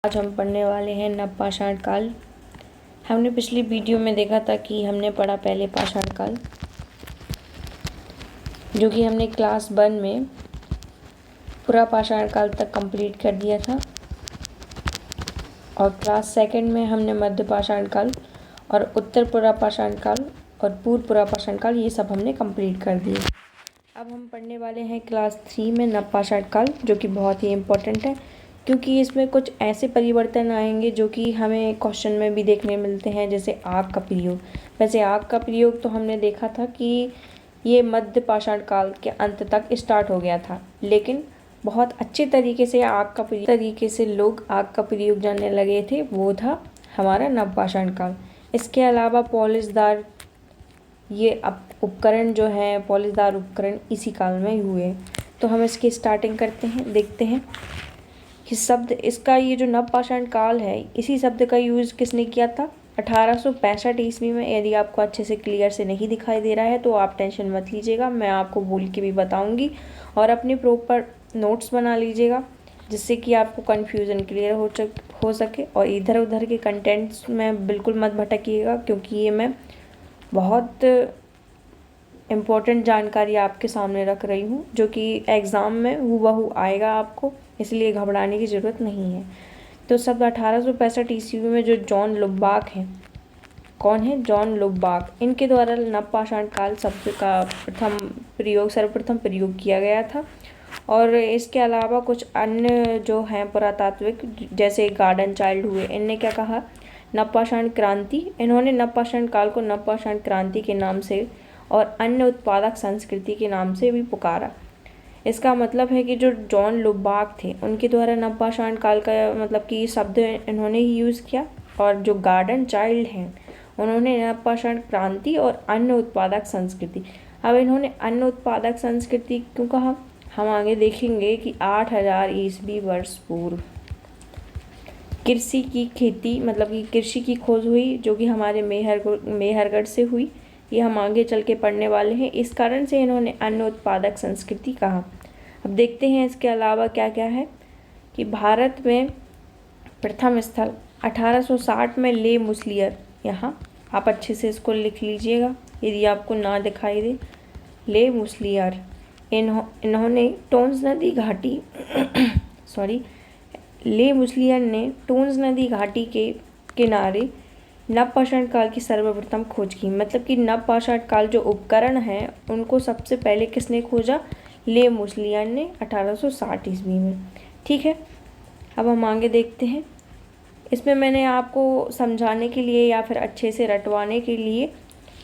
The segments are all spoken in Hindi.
आज हम पढ़ने वाले हैं नवपाषाण काल। हमने पिछली वीडियो में देखा था कि हमने पढ़ा पहले पाषाण काल, जो कि हमने क्लास 1 में पूरा पाषाण काल तक कंप्लीट कर दिया था, और क्लास 2 में हमने मध्य पाषाण काल और उत्तर पूरा पाषाण काल और पूर्व पूरा पाषाण काल ये सब हमने कंप्लीट कर दिए। अब हम पढ़ने वाले हैं क्लास 3 में नवपाषाण काल, जो कि बहुत ही इम्पोर्टेंट है क्योंकि इसमें कुछ ऐसे परिवर्तन आएंगे जो कि हमें क्वेश्चन में भी देखने मिलते हैं, जैसे आग का प्रयोग। वैसे आग का प्रयोग तो हमने देखा था कि ये मध्य पाषाण काल के अंत तक स्टार्ट हो गया था, लेकिन बहुत अच्छे तरीके से लोग आग का प्रयोग जानने लगे थे, वो था हमारा नवपाषाण काल। इसके अलावा पॉलिशदार ये उपकरण जो है, पॉलिशदार उपकरण इसी काल में हुए। तो हम इसकी स्टार्टिंग करते हैं, देखते हैं कि शब्द इसका ये जो नवपाषाण काल है, इसी शब्द का यूज़ किसने किया था 1865 ईस्वी में। यदि आपको अच्छे से क्लियर से नहीं दिखाई दे रहा है तो आप टेंशन मत लीजिएगा, मैं आपको बोल के भी बताऊंगी, और अपने प्रॉपर नोट्स बना लीजिएगा जिससे कि आपको कन्फ्यूज़न क्लियर हो सके। और इधर उधर के कंटेंट्स में बिल्कुल मत भटकिएगा, क्योंकि ये मैं बहुत इम्पोर्टेंट जानकारी आपके सामने रख रही हूँ, जो कि एग्ज़ाम में हूबहू आएगा आपको, इसलिए घबराने की ज़रूरत नहीं है। तो शब्द 1865 ईस्वी में जो जॉन लुबाक हैं, कौन है? जॉन लुबाक, इनके द्वारा नवपाषाण काल शब्द का सर्वप्रथम प्रयोग किया गया था। और इसके अलावा कुछ अन्य जो हैं पुरातात्विक, जैसे गार्डन चाइल्ड हुए, इनने क्या कहा? नवपाषाण क्रांति। इन्होंने नवपाषाण काल को नवपाषाण क्रांति के नाम से और अन्य उत्पादक संस्कृति के नाम से भी पुकारा। इसका मतलब है कि जो जॉन लुबाक थे, उनके द्वारा नवपाषाण काल का मतलब कि शब्द इन्होंने ही यूज़ किया, और जो गार्डन चाइल्ड हैं उन्होंने नवपाषाण क्रांति और अन्य उत्पादक संस्कृति। अब इन्होंने अन्य उत्पादक संस्कृति क्यों कहा, हम आगे देखेंगे कि 8000 ईस्वी वर्ष पूर्व कृषि की खेती मतलब कि कृषि की खोज हुई, जो कि हमारे मेहरगढ़ से हुई। ये हम आगे चल के पढ़ने वाले हैं, इस कारण से इन्होंने अन्य उत्पादक संस्कृति कहा। अब देखते हैं इसके अलावा क्या क्या है कि भारत में प्रथम स्थल 1860 में ले मुसलियर, यहाँ आप अच्छे से इसको लिख लीजिएगा यदि आपको ना दिखाई दे। ले मुसलियर इन्होंने टोन्स नदी घाटी ले मुसलियर ने टोन्स नदी घाटी के किनारे नवपाषाण काल की सर्वप्रथम खोज की। मतलब कि नवपाषाण काल जो उपकरण हैं उनको सबसे पहले किसने खोजा? ले मुसलियर ने 1860 ईस्वी में। ठीक है, अब हम आगे देखते हैं। इसमें मैंने आपको समझाने के लिए या फिर अच्छे से रटवाने के लिए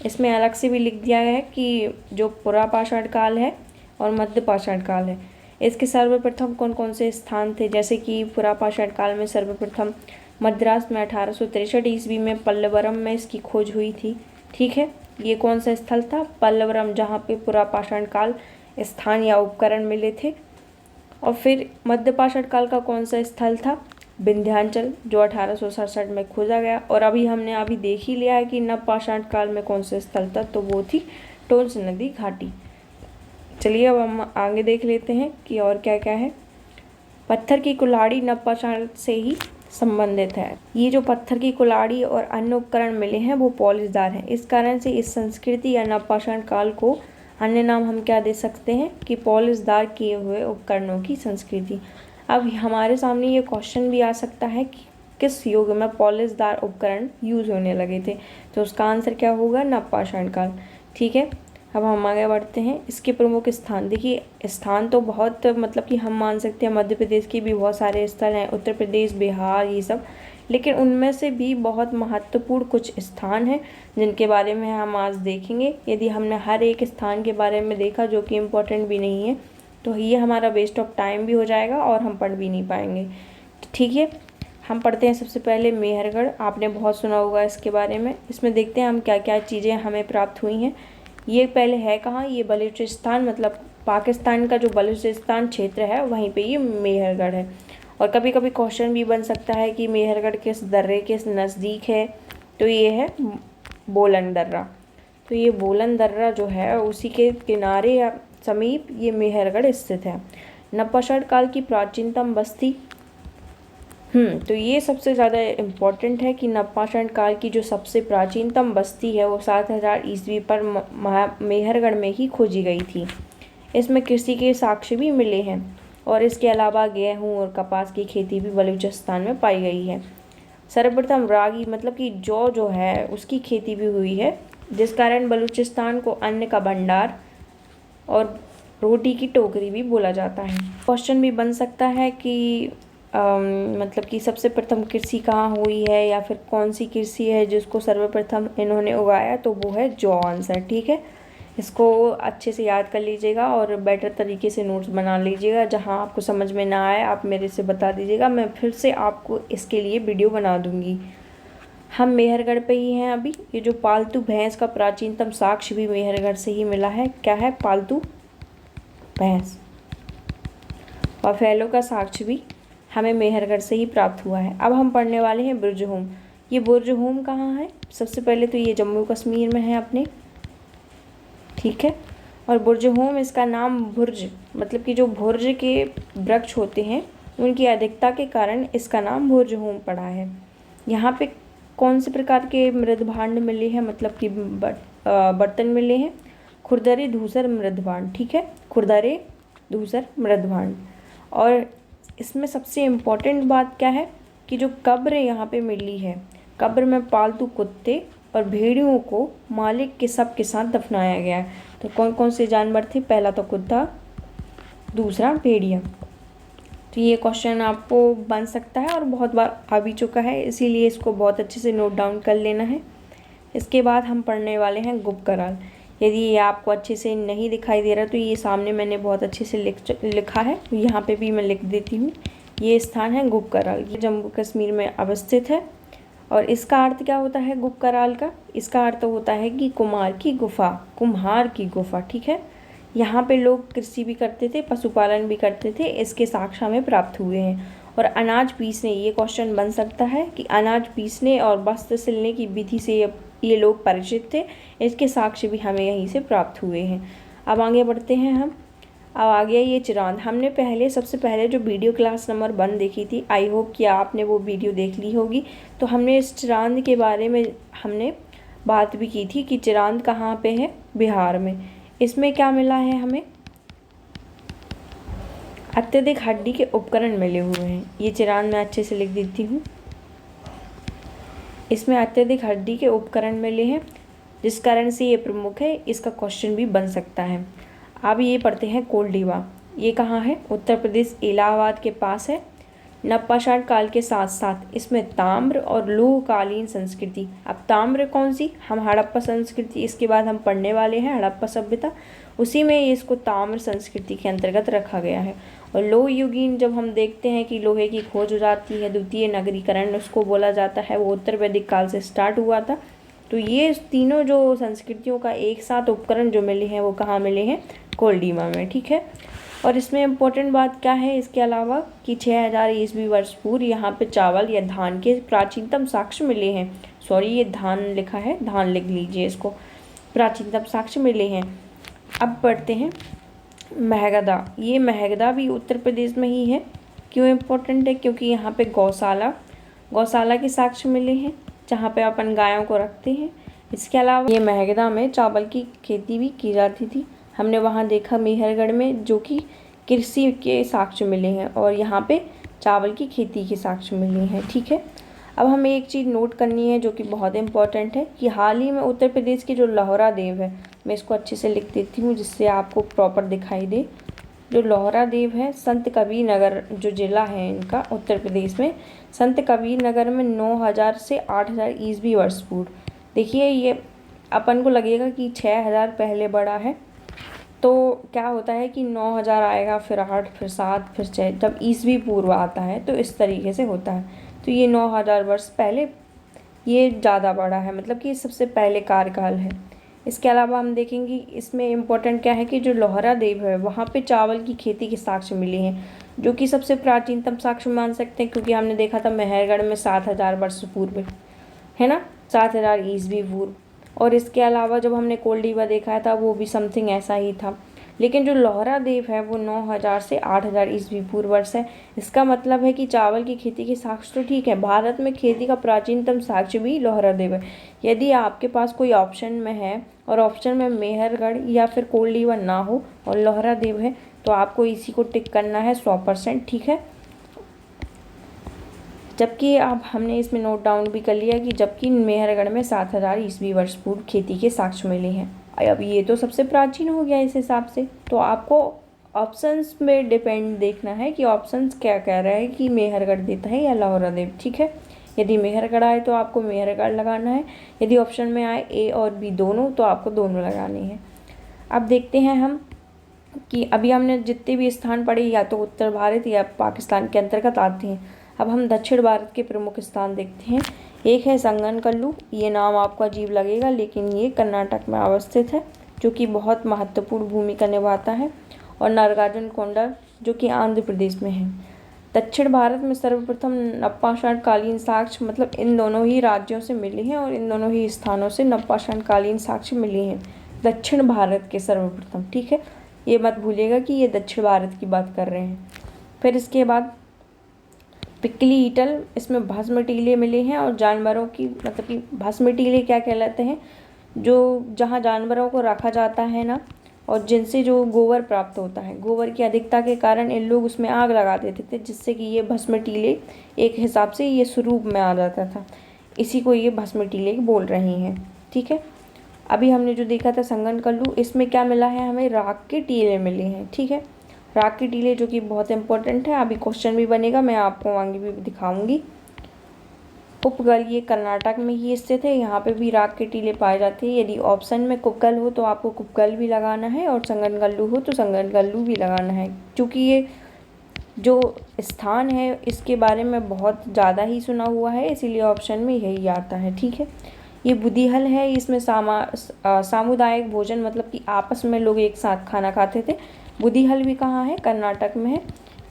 इसमें अलग से भी लिख दिया है कि जो पुरापाषाण काल है और मध्य पाषाण काल है, इसके सर्वप्रथम कौन कौन से स्थान थे। जैसे कि पुरापाषाण काल में सर्वप्रथम मद्रास में 1863 ईस्वी में पल्लवरम में इसकी खोज हुई थी। ठीक है, ये कौन सा स्थल था? पल्लवरम, जहाँ पे पुरापाषाण काल स्थान या उपकरण मिले थे। और फिर मध्य पाषाण काल का कौन सा स्थल था? विंध्याचल, जो 1867 में खोजा गया। और हमने देख ही लिया है कि नवपाषाण काल में कौन सा स्थल था, तो वो थी टोन्स नदी घाटी। चलिए अब हम आगे देख लेते हैं कि और क्या क्या है। पत्थर की कुल्हाड़ी नवपाषाण से ही संबंधित है। ये जो पत्थर की कुल्हाड़ी और अन्य उपकरण मिले हैं वो पॉलिशदार हैं, इस कारण से इस संस्कृति या नवपाषाण काल को अन्य नाम हम क्या दे सकते हैं कि पॉलिशदार किए हुए उपकरणों की संस्कृति। अब हमारे सामने ये क्वेश्चन भी आ सकता है कि किस युग में पॉलिशदार उपकरण यूज़ होने लगे थे, तो उसका आंसर क्या होगा? नवपाषाण काल। ठीक है, अब हम आगे बढ़ते हैं। इसके प्रमुख स्थान, देखिए स्थान तो बहुत मतलब कि हम मान सकते हैं मध्य प्रदेश के भी बहुत सारे स्थल हैं, उत्तर प्रदेश, बिहार, ये सब, लेकिन उनमें से भी बहुत महत्वपूर्ण कुछ स्थान हैं जिनके बारे में हम आज देखेंगे। यदि हमने हर एक स्थान के बारे में देखा जो कि इम्पोर्टेंट भी नहीं है, तो ये हमारा वेस्ट ऑफ टाइम भी हो जाएगा और हम पढ़ भी नहीं पाएंगे। ठीक है, हम पढ़ते हैं सबसे पहले मेहरगढ़। आपने बहुत सुना होगा इसके बारे में। इसमें देखते हैं हम क्या क्या चीज़ें हमें प्राप्त हुई हैं। ये पहले है कहाँ? ये बलूचिस्तान, मतलब पाकिस्तान का जो बलूचिस्तान क्षेत्र है वहीं पे ये मेहरगढ़ है। और कभी कभी क्वेश्चन भी बन सकता है कि मेहरगढ़ किस दर्रे के नज़दीक है, तो ये है बोलन दर्रा। तो ये बोलन दर्रा जो है उसी के किनारे या समीप ये मेहरगढ़ स्थित है। नवपाषाण काल की प्राचीनतम बस्ती तो ये सबसे ज़्यादा इम्पोर्टेंट है कि नवपाषाण काल की जो सबसे प्राचीनतम बस्ती है वो 7000 ईस्वी पर मेहरगढ़ में ही खोजी गई थी। इसमें कृषि के साक्ष्य भी मिले हैं और इसके अलावा गेहूँ और कपास की खेती भी बलूचिस्तान में पाई गई है। सर्वप्रथम रागी मतलब कि जौ जो है उसकी खेती भी हुई है, जिस कारण बलूचिस्तान को अन्न का भंडार और रोटी की टोकरी भी बोला जाता है। क्वेश्चन भी बन सकता है कि मतलब कि सबसे प्रथम कृषि कहाँ हुई है या फिर कौन सी कृषि है जिसको सर्वप्रथम इन्होंने उगाया, तो वो है जौ आंसर। ठीक है, इसको अच्छे से याद कर लीजिएगा और बेटर तरीके से नोट्स बना लीजिएगा। जहाँ आपको समझ में ना आए आप मेरे से बता दीजिएगा, मैं फिर से आपको इसके लिए वीडियो बना दूँगी। हम मेहरगढ़ पे ही हैं अभी। ये जो पालतू भैंस का प्राचीनतम साक्ष्य भी मेहरगढ़ से ही मिला है। क्या है? पालतू भैंस। बफेलो का साक्ष्य भी हमें मेहरगढ़ से ही प्राप्त हुआ है। अब हम पढ़ने वाले हैं बुर्ज़होम। ये बुर्ज़होम कहाँ है? सबसे पहले तो ये जम्मू कश्मीर में है अपने, ठीक है। और बुर्ज़होम इसका नाम बुर्ज मतलब कि जो बुर्ज के वृक्ष होते हैं उनकी अधिकता के कारण इसका नाम बुर्ज़होम पड़ा है। यहाँ पे कौन से प्रकार के मृदभांड मिले हैं, मतलब कि बर्तन मिले हैं? खुरदरे धूसर मृदभांड, ठीक है, खुरदरे धूसर मृदभांड। और इसमें सबसे इम्पोर्टेंट बात क्या है कि जो कब्र यहाँ पे मिली है, कब्र में पालतू कुत्ते और भेड़ियों को मालिक के सब के साथ दफनाया गया है। तो कौन कौन से जानवर थे? पहला तो कुत्ता, दूसरा भेड़िया। तो ये क्वेश्चन आपको बन सकता है और बहुत बार आ भी चुका है, इसीलिए इसको बहुत अच्छे से नोट डाउन कर लेना है। इसके बाद हम पढ़ने वाले हैं गुप्त कराल। यदि ये आपको अच्छे से नहीं दिखाई दे रहा तो ये सामने मैंने बहुत अच्छे से लिखा है, यहाँ पे भी मैं लिख देती हूँ। ये स्थान है गुप्त कराल, ये जम्मू कश्मीर में अवस्थित है। और इसका अर्थ क्या होता है गुप्त कराल का? इसका अर्थ होता है कि कुम्हार की गुफा, कुम्हार की गुफा, ठीक है। यहाँ पे लोग कृषि भी करते थे, पशुपालन भी करते थे, इसके साक्ष्य हमें प्राप्त हुए हैं। और अनाज पीसने, ये क्वेश्चन बन सकता है कि अनाज पीसने और वस्त्र सिलने की विधि से ये लोग परिचित थे, इसके साक्ष्य भी हमें यहीं से प्राप्त हुए हैं। अब आगे बढ़ते हैं हम। अब आ गया ये चिरांद। हमने सबसे पहले जो वीडियो क्लास नंबर 1 देखी थी, आई होप कि आपने वो वीडियो देख ली होगी। तो हमने इस चिरांद के बारे में हमने बात भी की थी कि चिरांद कहाँ पे है? बिहार में। इसमें क्या मिला है हमें? अत्यधिक हड्डी के उपकरण मिले हुए हैं। ये चिरांद मैं अच्छे से लिख देती हूँ। इसमें अत्यधिक हड्डी के उपकरण मिले हैं, जिस कारण से ये प्रमुख है, इसका क्वेश्चन भी बन सकता है। अब ये पढ़ते हैं कोल्डीवा। ये कहाँ है? उत्तर प्रदेश, इलाहाबाद के पास है। नवपाषाण काल के साथ साथ इसमें ताम्र और लोहकालीन संस्कृति। अब ताम्र कौन सी? हम हड़प्पा संस्कृति, इसके बाद हम पढ़ने वाले हैं हड़प्पा सभ्यता, उसी में इसको ताम्र संस्कृति के अंतर्गत रखा गया है। और लोह युगीन, जब हम देखते हैं कि लोहे की खोज हो जाती है, द्वितीय नगरीकरण उसको बोला जाता है, वो उत्तर वैदिक काल से स्टार्ट हुआ था। तो ये तीनों जो संस्कृतियों का एक साथ उपकरण जो मिले हैं वो कहाँ मिले हैं? कोल्डीवा में, ठीक है। और इसमें इम्पोर्टेंट बात क्या है इसके अलावा कि 6000 ईस्वी वर्ष पूर्व यहाँ पे चावल या धान के प्राचीनतम साक्ष्य मिले हैं। सॉरी, ये धान लिखा है, धान लिख लीजिए इसको। प्राचीनतम साक्ष्य मिले हैं। अब पढ़ते हैं महगदा। ये महगदा भी उत्तर प्रदेश में ही है। क्यों इम्पोर्टेंट है? क्योंकि यहाँ पे गौशाला के साक्ष्य मिले हैं, जहाँ पे अपन गायों को रखते हैं। इसके अलावा ये महगदा में चावल की खेती भी की जाती थी। हमने वहाँ देखा मेहरगढ़ में, जो कि कृषि के साक्ष्य मिले हैं, और यहाँ पे चावल की खेती के साक्ष्य मिले हैं, ठीक है। अब हमें एक चीज़ नोट करनी है जो कि बहुत इम्पॉर्टेंट है कि हाल ही में उत्तर प्रदेश के जो लोहरा देव है, मैं इसको अच्छे से लिख देती हूँ जिससे आपको प्रॉपर दिखाई दे। जो लोहरा देव है, संत कबीर नगर जो ज़िला है इनका उत्तर प्रदेश में, संत कबीर नगर में 9000 से 8000 ईस्वी वर्ष पूर्व। देखिए, ये अपन को लगेगा कि 6000 पहले बड़ा है, तो क्या होता है कि 9000 आएगा, फिर 8, फिर 7, फिर 6, जब ईस्वी पूर्व आता है तो इस तरीके से होता है। तो ये 9000 वर्ष पहले ये ज़्यादा बड़ा है, मतलब कि सबसे पहले कार्यकाल है। इसके अलावा हम देखेंगे इसमें इम्पोर्टेंट क्या है कि जो लोहरा देव है वहाँ पे चावल की खेती के साक्ष्य मिले हैं, जो कि सबसे प्राचीनतम साक्ष्य मान सकते हैं, क्योंकि हमने देखा था मेहरगढ़ में 7000 वर्ष पूर्व, है ना, 7000 ईस्वी पूर्व। और इसके अलावा जब हमने कोल्डीवा देखा था वो भी समथिंग ऐसा ही था। लेकिन जो लोहरा देव है वो 9000 से 8000 ईस्वी पूर्व वर्ष है। इसका मतलब है कि चावल की खेती के साक्ष्य तो ठीक है, भारत में खेती का प्राचीनतम साक्ष्य भी लोहरा देव है। यदि आपके पास कोई ऑप्शन में है और ऑप्शन में मेहरगढ़ या फिर कोल्डीवा ना हो और लोहरा देव है, तो आपको इसी को टिक करना है 100%, ठीक है। जबकि अब हमने इसमें नोट डाउन भी कर लिया कि जबकि मेहरगढ़ में 7000 ईस्वी वर्ष पूर्व खेती के साक्ष्य मिले हैं। अब ये तो सबसे प्राचीन हो गया इस हिसाब से, तो आपको ऑप्शंस में डिपेंड देखना है कि ऑप्शंस क्या कह रहा है कि मेहरगढ़ देता है या लोहरा देव, ठीक है। यदि मेहरगढ़ आए तो आपको मेहरगढ़ लगाना है, यदि ऑप्शन में आए ए और बी दोनों तो आपको दोनों लगाने हैं। अब देखते हैं हम कि अभी हमने जितने भी स्थान पढ़े या तो उत्तर भारत या पाकिस्तान के अंतर्गत आते हैं। अब हम दक्षिण भारत के प्रमुख स्थान देखते हैं। एक है संगनकल्लू, ये नाम आपको अजीब लगेगा लेकिन ये कर्नाटक में अवस्थित है, जो कि बहुत महत्वपूर्ण भूमिका निभाता है, और नागार्जुन कोंडा जो कि आंध्र प्रदेश में है। दक्षिण भारत में सर्वप्रथम नवपाषाण कालीन साक्ष्य मतलब इन दोनों ही राज्यों से मिले हैं और इन दोनों ही स्थानों से नवपाषाण कालीन साक्ष्य मिले हैं, दक्षिण भारत के सर्वप्रथम, ठीक है। ये मत भूलिएगा कि ये दक्षिण भारत की बात कर रहे हैं। फिर इसके बाद पिक्कली ईटल, इसमें भस्म टीले मिले हैं और जानवरों की मतलब कि भस्म टीले क्या कहलाते हैं, जो जहाँ जानवरों को रखा जाता है ना और जिनसे जो गोबर प्राप्त होता है, गोबर की अधिकता के कारण इन लोग उसमें आग लगा देते थे जिससे कि ये भस्म टीले एक हिसाब से ये स्वरूप में आ जाता था, इसी को ये भस्म टीले बोल रहे हैं, ठीक है। अभी हमने जो देखा था संगनकल्लू, इसमें क्या मिला है, हमें राख के टीले मिले हैं, ठीक है। राख के टीले जो कि बहुत इंपॉर्टेंट है, अभी क्वेश्चन भी बनेगा, मैं आपको आगे भी दिखाऊंगी। कुपगल ये कर्नाटक में ही स्थित है, यहाँ पे भी राख के टीले पाए जाते हैं। यदि ऑप्शन में कुपगल हो तो आपको कुपगल भी लगाना है और संगनकल्लू हो तो संगनकल्लू भी लगाना है, क्योंकि ये जो स्थान है इसके बारे में बहुत ज़्यादा ही सुना हुआ है, इसीलिए ऑप्शन में यही आता है, ठीक है। ये बुदिहल है, इसमें सामुदायिक भोजन मतलब कि आपस में लोग एक साथ खाना खाते थे। बुदिहल भी कहाँ है, कर्नाटक में है।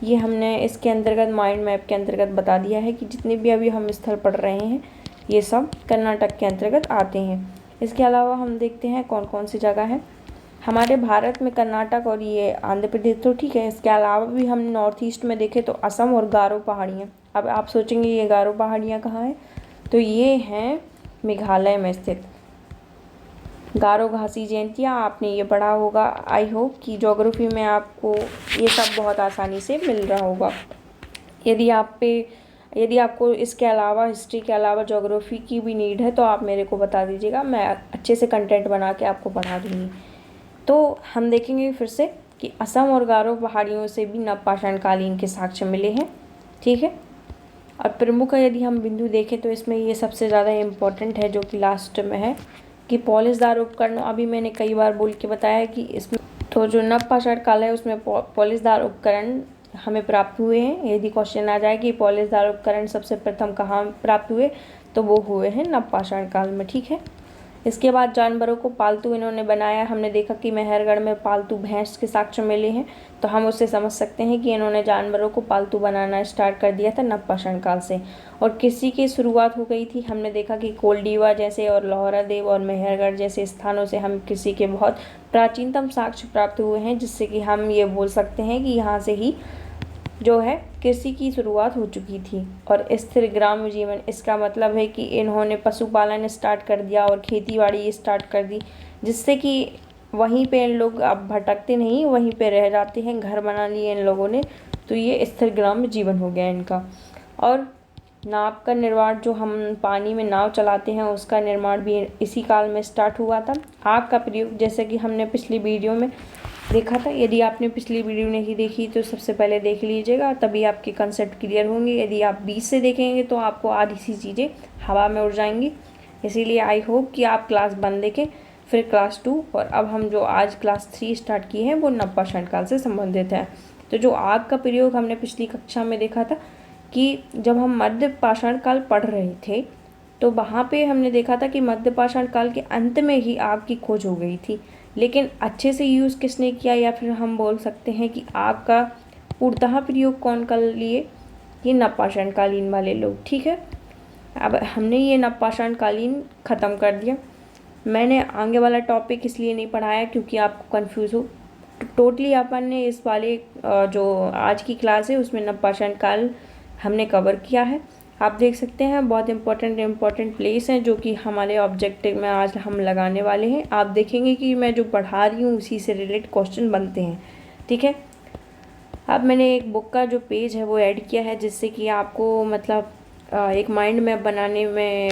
ये हमने इसके अंतर्गत माइंड मैप के अंतर्गत बता दिया है कि जितने भी अभी हम स्थल पढ़ रहे हैं ये सब कर्नाटक के अंतर्गत आते हैं। इसके अलावा हम देखते हैं कौन कौन सी जगह है हमारे भारत में। कर्नाटक और ये आंध्र प्रदेश तो ठीक है, इसके अलावा भी हम नॉर्थ ईस्ट में देखें तो असम और गारो पहाड़ियाँ। अब आप सोचेंगे ये गारो पहाड़ियाँ कहाँ हैं, तो ये हैं मेघालय में स्थित। गारो घासी जयंतिया आपने ये पढ़ा होगा, आई होप कि ज्योग्राफी में आपको ये सब बहुत आसानी से मिल रहा होगा। यदि आपको इसके अलावा हिस्ट्री के अलावा ज्योग्राफी की भी नीड है तो आप मेरे को बता दीजिएगा, मैं अच्छे से कंटेंट बना के आपको पढ़ा दूँगी। तो हम देखेंगे फिर से कि असम और गारो पहाड़ियों से भी नवपाषाण कालीन के साक्ष्य मिले हैं, ठीक है। और प्रमुख यदि हम बिंदु देखें तो इसमें ये सबसे ज़्यादा इम्पोर्टेंट है जो कि लास्ट में है कि पॉलिशदार उपकरण। अभी मैंने कई बार बोल के बताया है कि इसमें तो जो नवपाषाण काल है उसमें पॉलिशदार उपकरण हमें प्राप्त हुए हैं। यदि क्वेश्चन आ जाए कि पॉलिशदार उपकरण सबसे प्रथम कहाँ प्राप्त हुए, तो वो हुए हैं नवपाषाण काल में, ठीक है। इसके बाद जानवरों को पालतू इन्होंने बनाया। हमने देखा कि मेहरगढ़ में पालतू भैंस के साक्ष्य मिले हैं, तो हम उससे समझ सकते हैं कि इन्होंने जानवरों को पालतू बनाना स्टार्ट कर दिया था नवपाषाण काल से। और कृषि की शुरुआत हो गई थी। हमने देखा कि कोल्डीवा जैसे और लोहरा देव और मेहरगढ़ जैसे स्थानों से हम कृषि के बहुत प्राचीनतम साक्ष्य प्राप्त हुए हैं, जिससे कि हम ये बोल सकते हैं कि यहाँ से ही जो है कृषि की शुरुआत हो चुकी थी। और स्थिर ग्राम्य जीवन, इसका मतलब है कि इन्होंने पशुपालन स्टार्ट कर दिया और खेतीबाड़ी स्टार्ट कर दी, जिससे कि वहीं पे इन लोग अब भटकते नहीं, वहीं पे रह जाते हैं, घर बना लिए इन लोगों ने। तो ये स्थिर ग्राम्य जीवन हो गया इनका। और नाव का निर्माण, जो हम पानी में नाव चलाते हैं, उसका निर्माण भी इसी काल में स्टार्ट हुआ था। आग का प्रयोग, जैसे कि हमने पिछली वीडियो में देखा था, यदि आपने पिछली वीडियो नहीं देखी तो सबसे पहले देख लीजिएगा, तभी आपके कंसेप्ट क्लियर होंगे। यदि आप बीच से देखेंगे तो आपको आधी सी चीज़ें हवा में उड़ जाएंगी। इसीलिए आई होप कि आप क्लास 1 देखें, फिर क्लास 2, और अब हम जो आज क्लास 3 स्टार्ट की है वो नवपाषाण काल से संबंधित है। तो जो आग का प्रयोग हमने पिछली कक्षा में देखा था कि जब हम मध्य पाषाण काल पढ़ रहे थे तो वहाँ पे हमने देखा था कि मध्य पाषाण काल के अंत में ही आग की खोज हो गई थी, लेकिन अच्छे से यूज़ किसने किया, या फिर हम बोल सकते हैं कि आग का पूर्णतः प्रयोग कौन कर लिए, ये नवपाषाण कालीन वाले लोग, ठीक है। अब हमने ये नवपाषाण कालीन ख़त्म कर दिया। मैंने आगे वाला टॉपिक इसलिए नहीं पढ़ाया क्योंकि आपको कंफ्यूज हो, टोटली अपन ने इस वाले जो आज की क्लास है उसमें नवपाषाण काल हमने कवर किया है। आप देख सकते हैं बहुत इम्पोर्टेंट प्लेस हैं जो कि हमारे ऑब्जेक्टिव में आज हम लगाने वाले हैं। आप देखेंगे कि मैं जो पढ़ा रही हूँ उसी से रिलेटेड क्वेश्चन बनते हैं, ठीक है। अब मैंने एक बुक का जो पेज है वो ऐड किया है जिससे कि आपको मतलब एक माइंड मैप बनाने में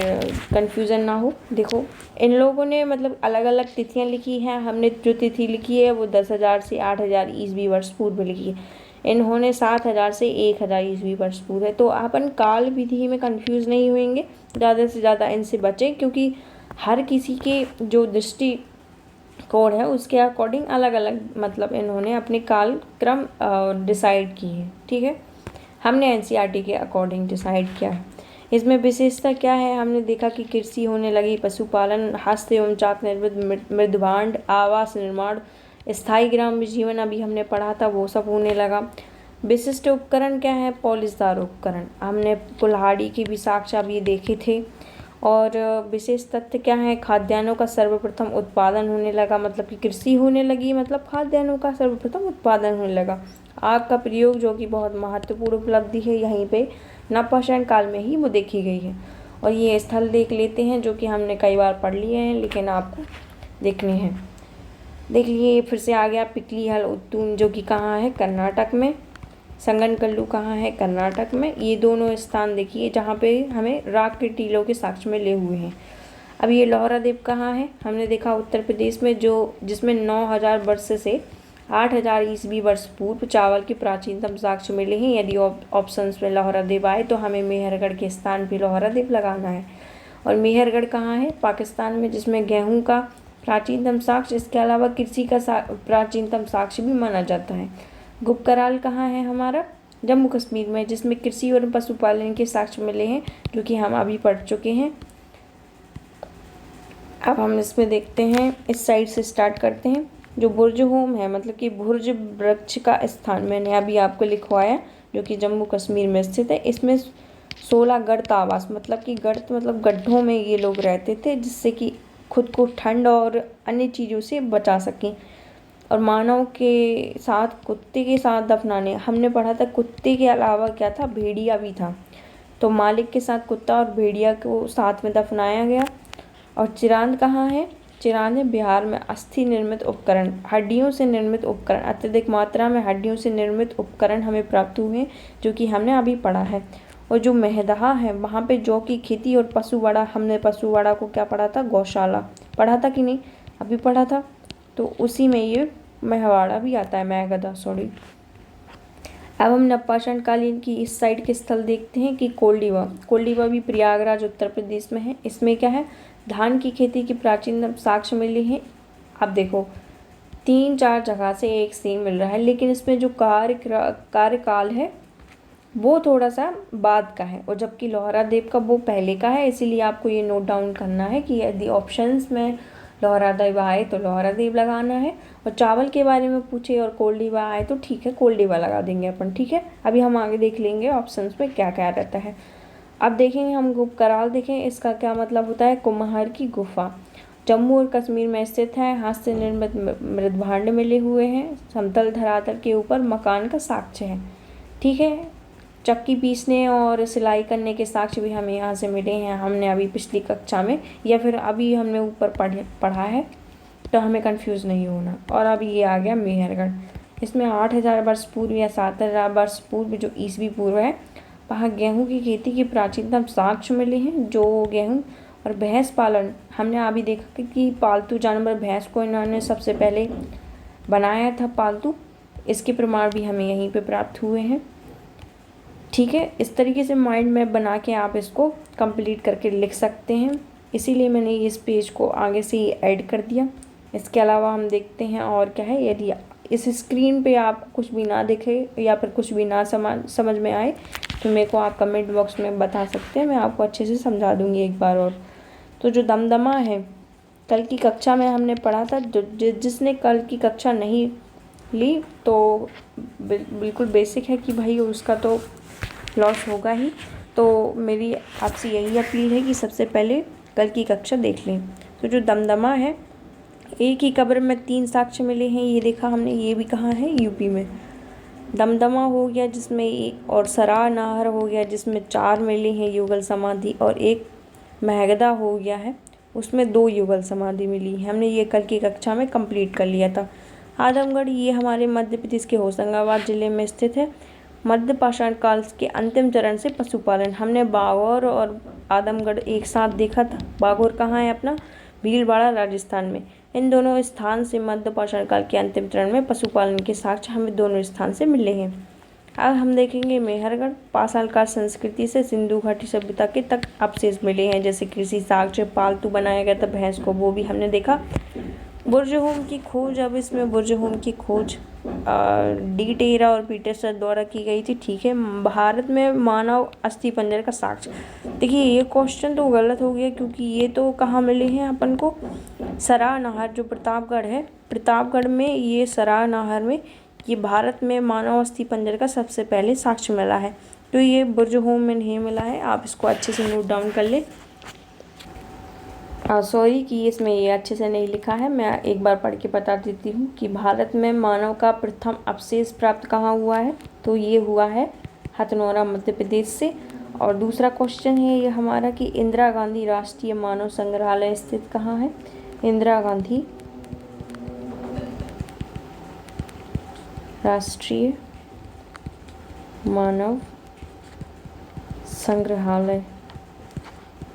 कन्फ्यूज़न ना हो। देखो इन लोगों ने मतलब अलग अलग तिथियां लिखी हैं। हमने जो तिथि लिखी है वो 10,000 से 8,000 ईस्वी वर्ष पूर्व लिखी है। इन्होंने 7,000 से 1,000 ईस्वी वर्ष पूर्व है। तो अपन काल विधि में कंफ्यूज नहीं होंगे, ज़्यादा से ज़्यादा इनसे बचें क्योंकि हर किसी के जो दृष्टि कोड है उसके अकॉर्डिंग अलग अलग मतलब इन्होंने अपने काल क्रम डिसाइड की है, ठीक है। हमने एनसीईआरटी के अकॉर्डिंग डिसाइड किया है। इसमें विशेषता क्या है, हमने देखा कि कृषि होने लगी, पशुपालन, हस्त एवं चाक निर्मित मृदभांड, आवास निर्माण, स्थायी ग्राम्य जीवन अभी हमने पढ़ा था वो सब होने लगा। विशिष्ट उपकरण क्या है, पॉलिशदार उपकरण, हमने कुल्हाड़ी की भी साक्ष्य अभी देखे थे। और विशेष तथ्य क्या है, खाद्यान्नों का सर्वप्रथम उत्पादन होने लगा, मतलब कि कृषि होने लगी मतलब खाद्यान्नों का सर्वप्रथम उत्पादन होने लगा। आग का प्रयोग जो कि बहुत महत्वपूर्ण उपलब्धि है यहीं पे नवपाषाण काल में ही वो देखी गई है। और ये स्थल देख लेते हैं जो कि हमने कई बार पढ़ लिए हैं लेकिन आपको देखने हैं। देख लिए फिर से आ गया पिकलीहल उत्तून जो कि कहाँ है, कर्नाटक में। संगनकल्लू कहाँ है, कर्नाटक में। ये दोनों स्थान देखिए जहाँ पे हमें राख के टीलों के साक्ष्य में ले हुए हैं। अब ये लोहरा देव कहाँ है, हमने देखा उत्तर प्रदेश में, जो जिसमें 9,000 वर्ष से 8,000 ईस्वी वर्ष पूर्व चावल के प्राचीनतम साक्ष्य मिले हैं। यदि ऑप्शंस में लोहरा देव आए तो हमें मेहरगढ़ के स्थान पे लोहरा देव लगाना है। और मेहरगढ़ कहाँ है, पाकिस्तान में, जिसमें गेहूँ का प्राचीनतम साक्ष्य, इसके अलावा कृषि का प्राचीनतम साक्ष्य भी माना जाता है। गुपकराल कहाँ है हमारा, जम्मू कश्मीर में, जिसमें कृषि और पशुपालन के साक्ष्य मिले हैं जो कि हम अभी पढ़ चुके हैं। अब हम इसमें देखते हैं, इस साइड से स्टार्ट करते हैं। जो बुर्ज होम है मतलब कि बुर्ज वृक्ष का स्थान मैंने अभी आपको लिखवाया जो कि जम्मू कश्मीर में स्थित है। इसमें 16 गर्त आवास, मतलब कि गर्त मतलब गड्ढों में ये लोग रहते थे जिससे कि खुद को ठंड और अन्य चीज़ों से बचा सकें। और मानव के साथ कुत्ते के साथ दफनाने, हमने पढ़ा था कुत्ते के अलावा क्या था, भेड़िया भी था। तो मालिक के साथ कुत्ता और भेड़िया को साथ में दफनाया गया। और चिरांद कहाँ है, चिरांद है बिहार में। अस्थि निर्मित उपकरण, हड्डियों से निर्मित उपकरण, अत्यधिक मात्रा में हड्डियों से निर्मित उपकरण हमें प्राप्त हुए जो कि हमने अभी पढ़ा है। और जो मेहदहा है वहाँ पे जौ की खेती और पशुवाड़ा, हमने पशुवाड़ा को क्या पढ़ा था, गौशाला पढ़ा था कि नहीं, अभी पढ़ा था। तो उसी में ये मेहवाड़ा भी आता है, मेहगदा सॉरी। अब हम नवपाषाण कालीन की इस साइड के स्थल देखते हैं कि कोल्डिवा, कोल्डिवा भी प्रयागराज उत्तर प्रदेश में है। इसमें क्या है, धान की खेती की प्राचीन साक्ष्य मिले हैं। अब देखो 3-4 जगह से एक सेम मिल रहा है लेकिन इसमें जो कार्यकाल है वो थोड़ा सा बाद का है और जबकि लोहरा देव का वो पहले का है। इसीलिए आपको ये नोट डाउन करना है कि यदि ऑप्शंस में लोहरा देव आए तो लोहरा देव लगाना है, और चावल के बारे में पूछे और कोल्डिवा आए तो ठीक है कोल्डिवा लगा देंगे अपन, ठीक है। अभी हम आगे देख लेंगे ऑप्शंस में क्या क्या रहता है। अब देखेंगे हम गुप्तकाल, देखें इसका क्या मतलब होता है, कुम्हार की गुफा, जम्मू और कश्मीर में स्थित है। हाथ से निर्मित मृदभांड मिले हुए हैं, समतल धरातल के ऊपर मकान का साक्ष्य है, ठीक है। चक्की पीसने और सिलाई करने के साक्ष्य भी हमें यहाँ से मिले हैं, हमने अभी पिछली कक्षा में या फिर अभी हमने ऊपर पढ़ा है तो हमें कंफ्यूज नहीं होना। और अब ये आ गया मेहरगढ़, इसमें 8,000 वर्ष पूर्व या 7,000 वर्ष पूर्व जो ईस्वी पूर्व है, वहाँ गेहूँ की खेती के प्राचीनतम साक्ष्य मिले हैं। जो गेहूँ और भैंस पालन, हमने अभी देखा कि पालतू जानवर भैंस को इन्होंने सबसे पहले बनाया था पालतू, इसके प्रमाण भी हमें यहीं पे प्राप्त हुए हैं, ठीक है। इस तरीके से माइंड मैप बना के आप इसको कंप्लीट करके लिख सकते हैं, इसीलिए मैंने इस पेज को आगे से ही ऐड कर दिया। इसके अलावा हम देखते हैं और क्या है, यदि इस स्क्रीन पे आप कुछ भी ना देखे या फिर कुछ भी ना समझ में आए तो मेरे को आप कमेंट बॉक्स में बता सकते हैं, मैं आपको अच्छे से समझा दूँगी एक बार और। तो जो दमदमा है, कल की कक्षा में हमने पढ़ा था, जिसने कल की कक्षा नहीं ली तो बिल्कुल बेसिक है कि भाई उसका तो लॉस होगा ही। तो मेरी आपसे यही अपील है कि सबसे पहले कल की कक्षा देख लें। तो जो दमदमा है एक ही कब्र में 3 साक्ष्य मिले हैं, ये देखा हमने। ये भी कहाँ है? यूपी में। दमदमा हो गया जिसमें एक, और सरा नाहर हो गया जिसमें 4 मिली हैं युगल समाधि, और एक महगदा हो गया है उसमें 2 युगल समाधि मिली है। हमने ये कल की कक्षा में कंप्लीट कर लिया था। आदमगढ़ ये हमारे मध्य प्रदेश के होशंगाबाद जिले में स्थित है। मध्य पाषाण काल के अंतिम चरण से पशुपालन, हमने बागौर और आदमगढ़ एक साथ देखा था। बागौर कहाँ है अपना? भीलवाड़ा राजस्थान में। इन दोनों स्थान से मध्य पाषाण काल के अंतिम चरण में पशुपालन के साक्ष्य हमें दोनों स्थान से मिले हैं। अब हम देखेंगे मेहरगढ़। पाषाण काल संस्कृति से सिंधु घाटी सभ्यता के तक अवशेष मिले हैं, जैसे कृषि साक्ष्य, पालतू बनाया गया था भैंस को, वो भी हमने देखा। बुर्जहोम की खोज, अब इसमें बुर्जहोम की खोज डी टेरा और पीटरसन द्वारा की गई थी। ठीक है। भारत में मानव अस्थि पंजर का साक्ष्य, देखिए ये क्वेश्चन तो गलत हो गया, क्योंकि ये तो कहाँ मिले हैं अपन को? सरा नाहर जो प्रतापगढ़ है, प्रतापगढ़ में ये सरा नाहर में ये भारत में मानव अस्थि पंजर का सबसे पहले साक्ष्य मिला है। तो ये बुर्जहोम में नहीं मिला है, आप इसको अच्छे से नोट डाउन कर ले। सॉरी कि इसमें ये अच्छे से नहीं लिखा है, मैं एक बार पढ़ के बता देती हूँ कि भारत में मानव का प्रथम अवशेष प्राप्त कहाँ हुआ है, तो ये हुआ है हथनौरा मध्य प्रदेश से। और दूसरा क्वेश्चन है ये हमारा कि इंदिरा गांधी राष्ट्रीय मानव संग्रहालय स्थित कहाँ है? इंदिरा गांधी राष्ट्रीय मानव संग्रहालय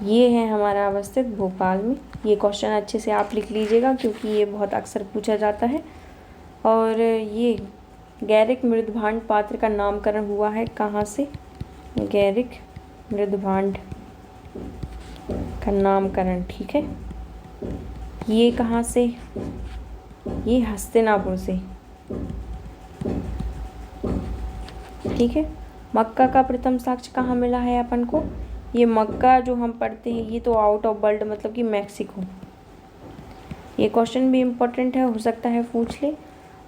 ये है हमारा अवस्थित भोपाल में। ये क्वेश्चन अच्छे से आप लिख लीजिएगा, क्योंकि ये बहुत अक्सर पूछा जाता है। और ये गैरिक मृदभांड पात्र का नामकरण हुआ है कहाँ से? गैरिक मृदभांड का नामकरण, ठीक है, ये कहाँ से? ये हस्तिनापुर से, ठीक है। मक्का का प्रथम साक्ष्य कहाँ मिला है अपन को? ये मक्का जो हम पढ़ते हैं ये तो आउट ऑफ वर्ल्ड, मतलब कि मैक्सिको। ये क्वेश्चन भी इम्पोर्टेंट है, हो सकता है पूछ ले।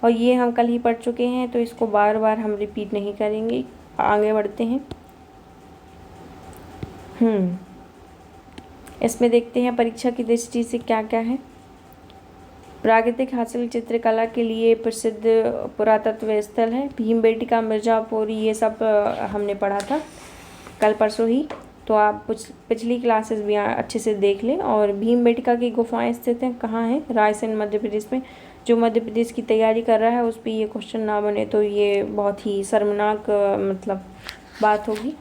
और ये हम कल ही पढ़ चुके हैं, तो इसको बार बार हम रिपीट नहीं करेंगे। आगे बढ़ते हैं। इसमें देखते हैं परीक्षा की दृष्टि से क्या क्या है। प्राकृतिक हासिल चित्रकला के लिए प्रसिद्ध पुरातत्व स्थल है भीमबेटका, मिर्ज़ापुर, ये सब हमने पढ़ा था कल परसों ही, तो आप पिछली क्लासेस भी अच्छे से देख लें। और भीमबेटका की गुफाएं स्थित हैं कहाँ हैं? रायसेन मध्य प्रदेश में। जो मध्य प्रदेश की तैयारी कर रहा है उस पर ये क्वेश्चन ना बने तो ये बहुत ही शर्मनाक मतलब बात होगी।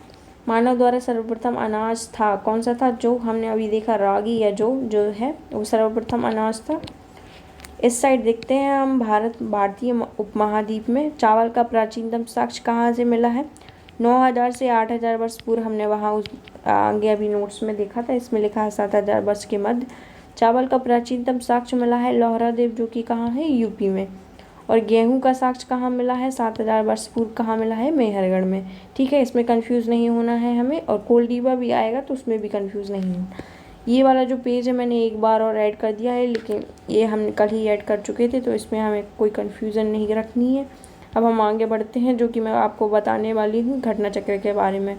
मानव द्वारा सर्वप्रथम अनाज था कौन सा था? जो हमने अभी देखा रागी या जो है वो सर्वप्रथम अनाज था। इस साइड देखते हैं हम भारतीय उपमहाद्वीप में चावल का प्राचीनतम साक्ष्य कहाँ से मिला है? 9000 से 8000 वर्ष पूर्व, हमने वहाँ उस आगे अभी नोट्स में देखा था, इसमें लिखा है 7000 वर्ष के मध्य चावल का प्राचीनतम साक्ष्य मिला है लोहरादेव, जो कि कहाँ है? यूपी में। और गेहूं का साक्ष्य कहाँ मिला है? 7000 वर्ष पूर्व कहाँ मिला है? मेहरगढ़ में। ठीक है, इसमें कंफ्यूज नहीं होना है हमें। और कोलडीबा भी आएगा तो उसमें भी कंफ्यूज नहीं होना। ये वाला जो पेज है मैंने एक बार और ऐड कर दिया है, लेकिन ये हम कल ही ऐड कर चुके थे, तो इसमें हमें कोई कन्फ्यूज़न नहीं रखनी है। अब हम आगे बढ़ते हैं, जो कि मैं आपको बताने वाली हूँ घटना चक्र के बारे में।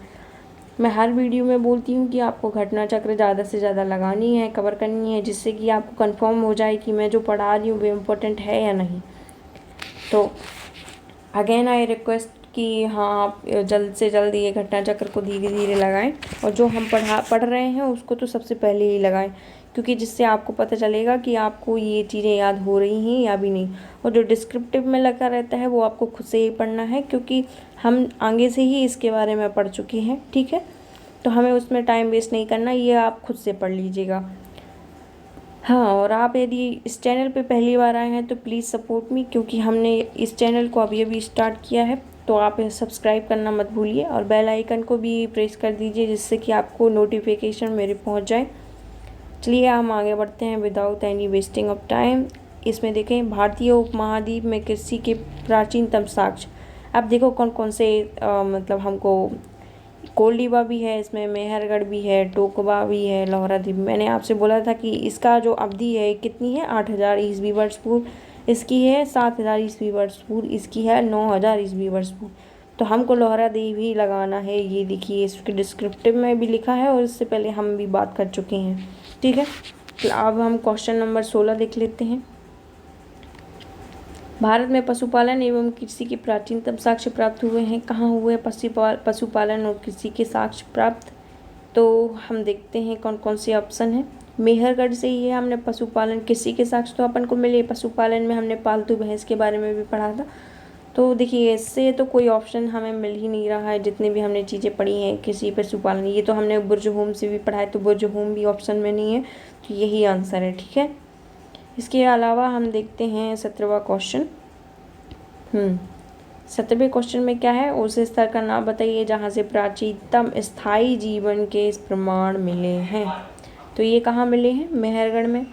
मैं हर वीडियो में बोलती हूँ कि आपको घटना चक्र ज़्यादा से ज़्यादा लगानी है, कवर करनी है, जिससे कि आपको कंफर्म हो जाए कि मैं जो पढ़ा रही हूँ वो इम्पोर्टेंट है या नहीं। तो अगेन आई रिक्वेस्ट कि हाँ आप जल्द से जल्द ये घटना चक्र को धीरे धीरे लगाएं, और जो हम पढ़ रहे हैं उसको तो सबसे पहले ही लगाएं, क्योंकि जिससे आपको पता चलेगा कि आपको ये चीज़ें याद हो रही हैं या भी नहीं। और जो डिस्क्रिप्टिव में लगा रहता है वो आपको खुद से ही पढ़ना है, क्योंकि हम आगे से ही इसके बारे में पढ़ चुके हैं। ठीक है, तो हमें उसमें टाइम वेस्ट नहीं करना, ये आप खुद से पढ़ लीजिएगा। हाँ, और आप यदि इस चैनल पे पहली बार आए हैं तो प्लीज़ सपोर्ट मी, क्योंकि हमने इस चैनल को अभी स्टार्ट किया है, तो आप सब्सक्राइब करना मत भूलिए और बेल आइकन को भी प्रेस कर दीजिए, जिससे कि आपको नोटिफिकेशन मेरे पहुंच जाए। चलिए हम आगे बढ़ते हैं without any wasting of time. इसमें देखें भारतीय उपमहाद्वीप में कृषि के प्राचीनतम साक्ष्य। अब देखो कौन कौन से मतलब हमको कोलडीबा भी है, इसमें मेहरगढ़ भी है, टोकबा भी है, लोहराद्वीप। मैंने आपसे बोला था कि इसका जो अवधि है कितनी है? 8000 ईस्वी वर्ष पूर्व, इसकी है 7000 ईस्वी वर्ष पूर्व, इसकी है 9000 ईस्वी वर्ष पूर्व। तो हमको लोहरादेव ही लगाना है। ये देखिए इसके डिस्क्रिप्टिव में भी लिखा है और इससे पहले हम भी बात कर चुके हैं। ठीक है, तो अब हम क्वेश्चन नंबर 16 देख लेते हैं। भारत में पशुपालन एवं कृषि के प्राचीनतम साक्ष्य प्राप्त हुए हैं। कहाँ हुए पशुपालन और कृषि के साक्ष्य प्राप्त? तो हम देखते हैं कौन कौन से ऑप्शन है। मेहरगढ़ से ही है हमने पशुपालन। कृषि के साक्ष्य तो अपन को मिले, पशुपालन में हमने पालतू भैंस के बारे में भी पढ़ा था। तो देखिए इससे तो कोई ऑप्शन हमें मिल ही नहीं रहा है, जितनी भी हमने चीज़ें पढ़ी हैं कृषि पशुपालन। ये तो हमने बुर्ज होम से भी पढ़ा है, तो बुर्ज होम भी ऑप्शन में नहीं है, तो यही आंसर है। ठीक है, इसके अलावा हम देखते हैं 17वां क्वेश्चन। 17वें क्वेश्चन में क्या है? उस स्थल का नाम बताइए जहाँ से प्राचीनतम स्थायी जीवन के प्रमाण मिले हैं। तो ये कहाँ मिले हैं? मेहरगढ़ में।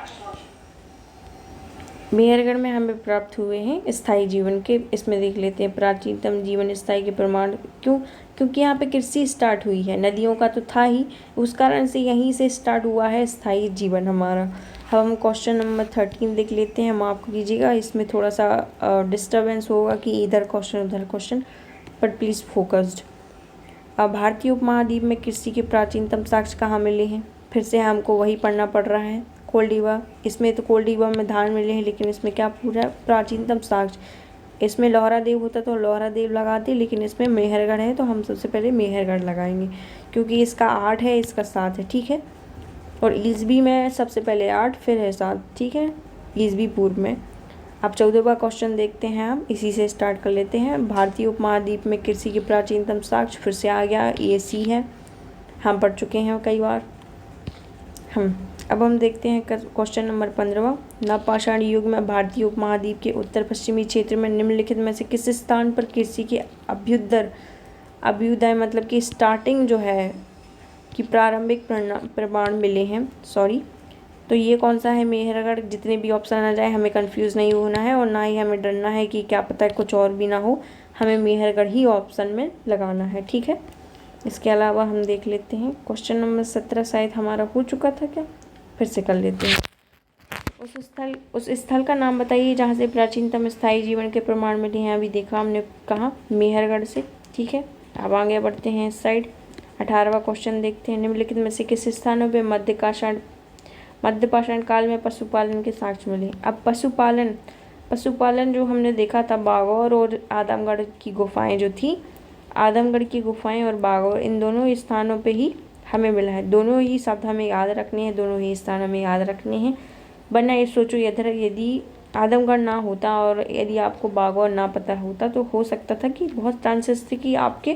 मेहरगढ़ में हमें प्राप्त हुए हैं स्थायी जीवन के। इसमें देख लेते हैं प्राचीनतम जीवन स्थायी के प्रमाण। क्यों? क्योंकि यहाँ पे कृषि स्टार्ट हुई है, नदियों का तो था ही, उस कारण से यहीं से स्टार्ट हुआ है स्थायी जीवन हमारा। अब हम क्वेश्चन नंबर 13 देख लेते हैं। माफ़ कीजिएगा, इसमें थोड़ा सा डिस्टर्बेंस होगा कि इधर क्वेश्चन उधर क्वेश्चन, बट प्लीज़ फोकस्ड। अब भारतीय उपमहाद्वीप में कृषि के प्राचीनतम साक्ष्य कहाँ मिले हैं? फिर से हमको वही पढ़ना पड़ रहा है। कोल्डिवा, इसमें तो कोल्डिवा में धान मिले हैं, लेकिन इसमें क्या पूरा प्राचीनतम साक्ष्य? इसमें लोहरादेव होता तो लोहरादेव लगाते, लेकिन इसमें मेहरगढ़ है तो हम सबसे पहले मेहरगढ़ लगाएंगे, क्योंकि इसका 8 है, इसका 7 है। ठीक है, और ईसवी में सबसे पहले 8 फिर है 7। ठीक है, ईसवी पूर्व में। अब 14वां क्वेश्चन देखते हैं, हम इसी से स्टार्ट कर लेते हैं। भारतीय उपमहाद्वीप में कृषि के प्राचीनतम साक्ष्य फिर से आ गया, ये सी है, हम पढ़ चुके हैं कई बार। अब हम देखते हैं क्वेश्चन नंबर 15वां। नवपाषाण युग में भारतीय उपमहाद्वीप के उत्तर पश्चिमी क्षेत्र में निम्नलिखित में से किस स्थान पर कृषि के अभ्युदय मतलब कि स्टार्टिंग जो है कि प्रारंभिक प्रमाण मिले हैं। तो ये कौन सा है? मेहरगढ़। जितने भी ऑप्शन आ जाए हमें कंफ्यूज नहीं होना है, और ना ही हमें डरना है कि क्या पता है कुछ और भी ना हो, हमें मेहरगढ़ ही ऑप्शन में लगाना है। ठीक है, इसके अलावा हम देख लेते हैं क्वेश्चन नंबर 17 शायद हमारा हो चुका था क्या, फिर से कर लेते हैं। उस स्थल का नाम बताइए जहाँ से प्राचीनतम स्थायी जीवन के प्रमाण मिले हैं। अभी देखा हमने, कहाँ? मेहरगढ़ से। ठीक है, अब आगे बढ़ते हैं इस साइड। 18वां क्वेश्चन देखते हैं। निम्नलिखित में से किस स्थानों पर मध्यपाषाण काल में पशुपालन के साक्ष्य मिले? अब पशुपालन जो हमने देखा था, बागौर और आदमगढ़ की गुफाएं जो थी, आदमगढ़ की गुफाएं और बागौर, इन दोनों स्थानों पे ही हमें मिला है। दोनों ही शब्द हमें याद रखने हैं, दोनों ही स्थान हमें याद रखने हैं। वरना ये सोचो, यदि आदमगढ़ ना होता और यदि आपको बागौर ना पता होता तो हो सकता था कि बहुत चांसेस थे कि आपके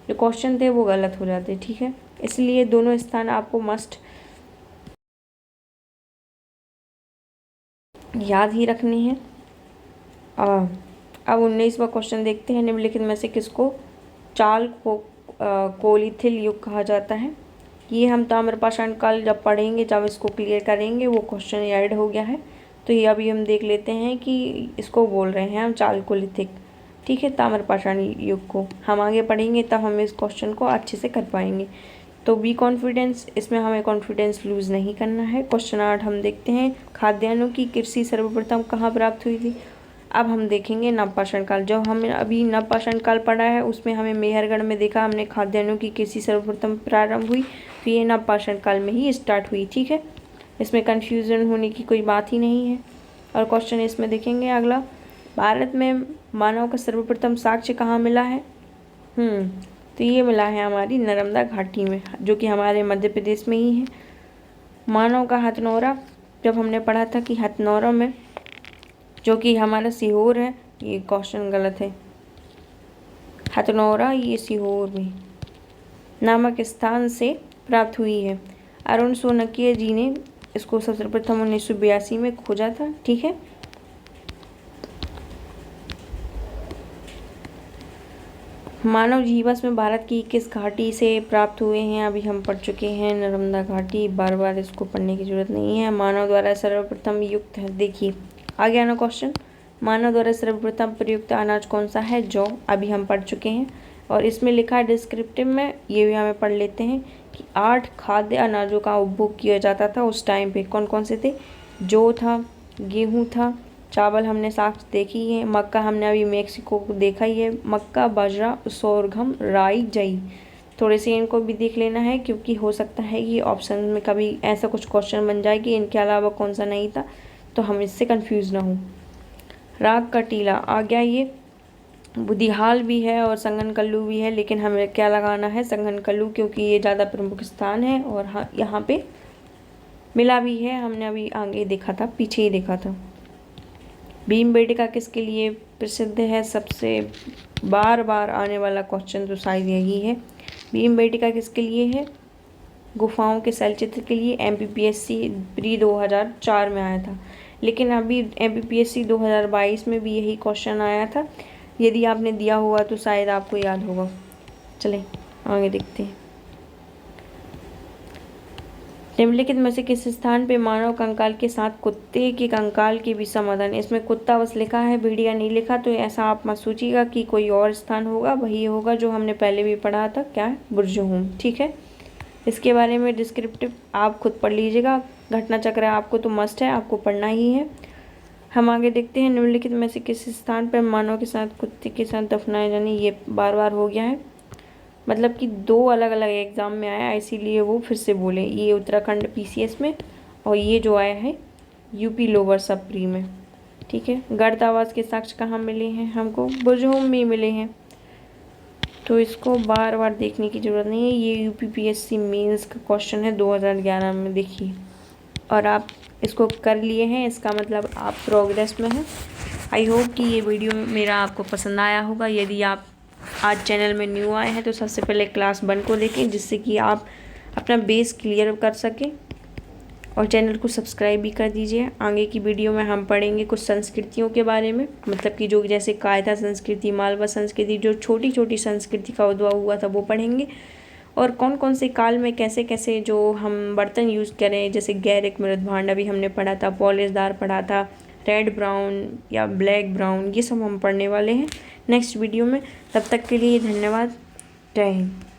जो क्वेश्चन थे वो गलत हो जाते। ठीक है, इसलिए दोनों स्थान आपको मस्ट याद ही रखने हैं। अब 19वां क्वेश्चन देखते हैं। निम्नलिखित में से किसको कोलिथिल युग कहा जाता है? ये हम ताम्रपाषाण काल जब पढ़ेंगे, जब इसको क्लियर करेंगे, वो क्वेश्चन ऐड हो गया है, तो ये अभी हम देख लेते हैं कि इसको बोल रहे हैं हम चालकोलिथिक। ठीक है, ताम्रपाषाण युग को हम आगे पढ़ेंगे, तब हम इस क्वेश्चन को अच्छे से कर पाएंगे। तो बी कॉन्फिडेंस, इसमें हमें कॉन्फिडेंस लूज़ नहीं करना है। क्वेश्चन 8 हम देखते हैं। खाद्यान्नों की कृषि सर्वप्रथम कहाँ प्राप्त हुई थी? अब हम देखेंगे नवपाषाण काल। जो हमने अभी नवपाषाण काल पढ़ा है उसमें हमें मेहरगढ़ में देखा हमने खाद्यान्नों की कृषि सर्वप्रथम प्रारंभ हुई, तो ये नवपाषाण काल में ही स्टार्ट हुई। ठीक है, इसमें कन्फ्यूज़न होने की कोई बात ही नहीं है। और क्वेश्चन इसमें देखेंगे अगला, भारत में मानव का सर्वप्रथम साक्ष्य कहाँ मिला है? तो ये मिला है हमारी नर्मदा घाटी में, जो कि हमारे मध्य प्रदेश में ही है। मानव का हथनौरा, जब हमने पढ़ा था कि हथनौरा में, जो कि हमारा सीहोर है, ये क्वेश्चन गलत है। हथनौरा ये सीहोर में नामक स्थान से प्राप्त हुई है। अरुण सोनकिया जी ने इसको सर्वप्रथम 1982 में खोजा था। ठीक है, मानव जीवाश्म में भारत की किस घाटी से प्राप्त हुए हैं? अभी हम पढ़ चुके हैं नर्मदा घाटी, बार बार इसको पढ़ने की जरूरत नहीं है। मानव द्वारा सर्वप्रथम युक्त है, देखिए आ गया ना क्वेश्चन। मानव द्वारा सर्वप्रथम प्रयुक्त अनाज कौन सा है? जौ, अभी हम पढ़ चुके हैं। और इसमें लिखा है डिस्क्रिप्टिव में, ये भी हमें पढ़ लेते हैं कि 8 खाद्य अनाजों का उपभोग किया जाता था उस टाइम पे। कौन कौन से थे? जौ था, गेहूँ था, चावल हमने साक्ष्य देखी है, मक्का हमने अभी मेक्सिको को देखा ही है, मक्का, बाजरा, सोरघम, राई, जई। थोड़े से इनको भी देख लेना है, क्योंकि हो सकता है कि ऑप्शन में कभी ऐसा कुछ क्वेश्चन बन जाए कि इनके अलावा कौन सा नहीं था, तो हम इससे कंफ्यूज ना हो। राग का टीला आ गया। ये बुदिहाल भी है और संगनकल्लू भी है, लेकिन हमें क्या लगाना है, संगनकल्लू, क्योंकि ये ज़्यादा प्रमुख स्थान है और हाँ यहाँ पे मिला भी है। हमने अभी आगे देखा था, पीछे ही देखा था। भीमबेटका किसके लिए प्रसिद्ध है? सबसे बार बार आने वाला क्वेश्चन तो शायद यही है। भीमबेटका किसके लिए है? गुफाओं के शैलचित्र के लिए। MPPSC प्री 2004 में आया था, लेकिन अभी MPPSC 2022 में भी यही क्वेश्चन आया था। यदि आपने दिया हुआ तो शायद आपको याद होगा। चलें आगे देखते हैं। निम्नलिखित में से किस स्थान पे मानव कंकाल के साथ कुत्ते के कंकाल के भी समाधान? इसमें कुत्ता बस लिखा है, भेड़िया नहीं लिखा, तो ऐसा आप मत सोचिएगा कि कोई और स्थान होगा। वही होगा जो हमने पहले भी पढ़ा था, क्या है, बुर्जहोम। ठीक है, इसके बारे में डिस्क्रिप्टिव आप खुद पढ़ लीजिएगा। घटना चक्र आपको तो मस्ट है, आपको पढ़ना ही है। हम आगे देखते हैं। निम्नलिखित में से किस स्थान पर मानव के साथ कुत्ते के साथ दफनाए जाने? ये बार बार हो गया है, मतलब कि 2 अलग अलग एग्ज़ाम में आया, इसीलिए वो फिर से बोले। ये उत्तराखंड PCS में और ये जो आया है UP लोअर सब प्री में। ठीक है, गर्द आवाज़ के साक्ष्य कहाँ मिले हैं? हमको बुर्जहोम में मिले हैं, तो इसको बार बार देखने की ज़रूरत नहीं है। ये UPPSC मेंस का क्वेश्चन है 2011 में, देखिए, और आप इसको कर लिए हैं, इसका मतलब आप प्रोग्रेस में हैं। आई होप कि ये वीडियो मेरा आपको पसंद आया होगा। यदि आप आज चैनल में न्यू आए हैं तो सबसे पहले क्लास 1 को देखें, जिससे कि आप अपना बेस क्लियर कर सकें, और चैनल को सब्सक्राइब भी कर दीजिए। आगे की वीडियो में हम पढ़ेंगे कुछ संस्कृतियों के बारे में, मतलब कि जो जैसे कायथा संस्कृति, मालवा संस्कृति, जो छोटी छोटी संस्कृति का उद्भव हुआ था वो पढ़ेंगे, और कौन कौन से काल में कैसे कैसे जो हम बर्तन यूज़ करें, जैसे गैरिक मृत भांड अभी हमने पढ़ा था, पॉलिशदार पढ़ा था, रेड ब्राउन या ब्लैक ब्राउन, ये सब हम पढ़ने वाले हैं नेक्स्ट वीडियो में। तब तक के लिए धन्यवाद। जय हिंद।